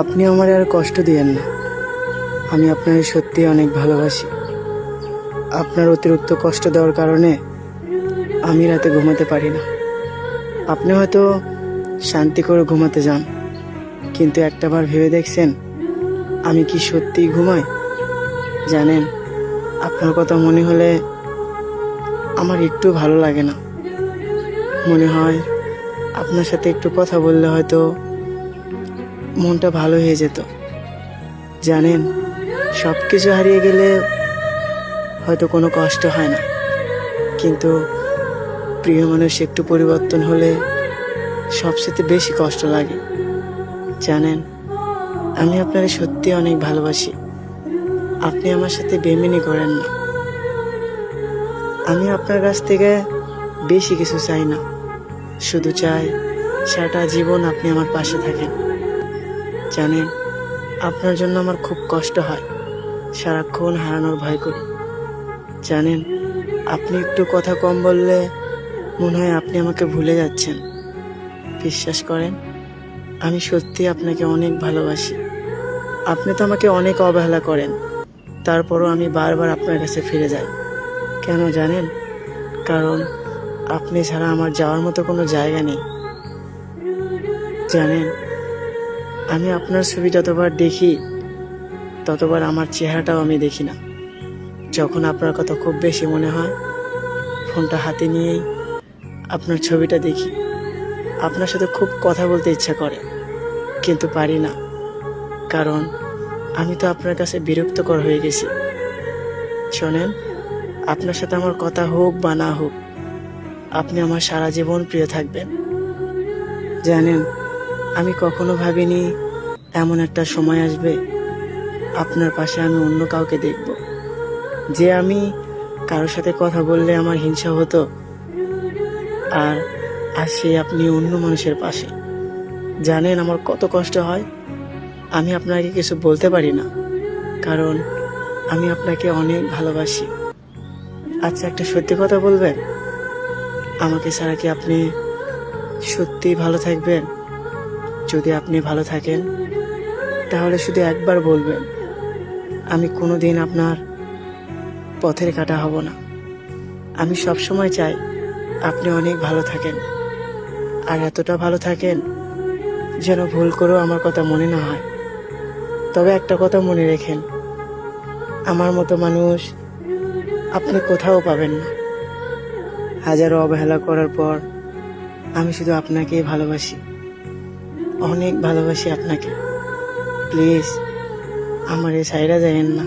আপনি আমার আর কষ্ট দিয়েন না। আমি আপনাকে সত্যি অনেক ভালোবাসি। আপনার অতিরিক্ত কষ্ট দেওয়ার কারণে আমি রাতে ঘুমাতে পারি না। আপনি হয়তো শান্তি করে ঘুমাতে যান, কিন্তু একটাবার ভেবে দেখছেন আমি কি সত্যিই ঘুমাই? জানেন, আপনার কথা মনে হলে আমার একটু ভালো লাগে না। মনে হয় আপনার সাথে একটু কথা বললে হয়তো মনটা ভালো হয়ে যেত। জানেন, সব কিছু হারিয়ে গেলে হয়তো কোনো কষ্ট হয় না, কিন্তু প্রিয় মানুষ একটু পরিবর্তন হলে সবচেয়ে বেশি কষ্ট লাগে। জানেন, আমি আপনাকে সত্যি অনেক ভালোবাসি। আপনি আমার সাথে বেইমানি করেন না। আমি আপনার কাছ থেকে বেশি কিছু চাই না, শুধু চাই সারাটা জীবন আপনি আমার পাশে থাকেন। জানেন, আপনার জন্য আমার খুব কষ্ট হয়, সারাক্ষণ হারানোর ভয় করি। জানেন, আপনি একটু কথা কম বললে মনে হয় আপনি আমাকে ভুলে যাচ্ছেন। বিশ্বাস করেন, আমি সত্যি আপনাকে অনেক ভালোবাসি। আপনি তো আমাকে অনেক অবহেলা করেন, তারপরও আমি বারবার আপনার কাছে ফিরে যাই। কেন জানেন? কারণ আপনি ছাড়া আমার যাওয়ার মতো কোনো জায়গা নেই। জানেন, আমি আপনার ছবি যতবার দেখি ততবার আমার চেহারাটাও আমি দেখি না। যখন আপনার কথা খুব বেশি মনে হয়, ফোনটা হাতে নিয়েই আপনার ছবিটা দেখি। আপনার সাথে খুব কথা বলতে ইচ্ছা করে, কিন্তু পারি না, কারণ আমি তো আপনার কাছে বিরক্তকর হয়ে গেছি। শোনেন, আপনার সাথে আমার কথা হোক বা না হোক, আপনি আমার সারা জীবন প্রিয় থাকবেন। জানেন, আমি কখনো ভাবিনি এমন একটা সময় আসবে আপনার পাশে আমি অন্য কাউকে দেখব, যে আমি কারোর সাথে কথা বললে আমার হিংসা হতো, আর সে আপনি অন্য মানুষের পাশে। জানেন আমার কত কষ্ট হয়। আমি আপনাকে কিছু বলতে পারি না, কারণ আমি আপনাকে অনেক ভালোবাসি। আচ্ছা, একটা সত্যি কথা বলবেন? আমাকে ছাড়া কি আপনি সত্যিই ভালো থাকবেন? যদি আপনি ভালো থাকেন তাহলে শুধু একবার বলবেন, আমি কোনোদিন আপনার পথের কাঁটা হব না। আমি সব সময় চাই আপনি অনেক ভালো থাকেন, আর এতটা ভালো থাকেন যেন ভুল করেও আমার কথা মনে না হয়। তবে একটা কথা মনে রেখেন, আমার মতো মানুষ আপনি কোথাও পাবেন না। হাজারো অবহেলা করার পর আমি শুধু আপনাকেই ভালোবাসি, অনেক ভালোবাসি আপনাকে। প্লিজ আমার এই সাইডা যাবেন না।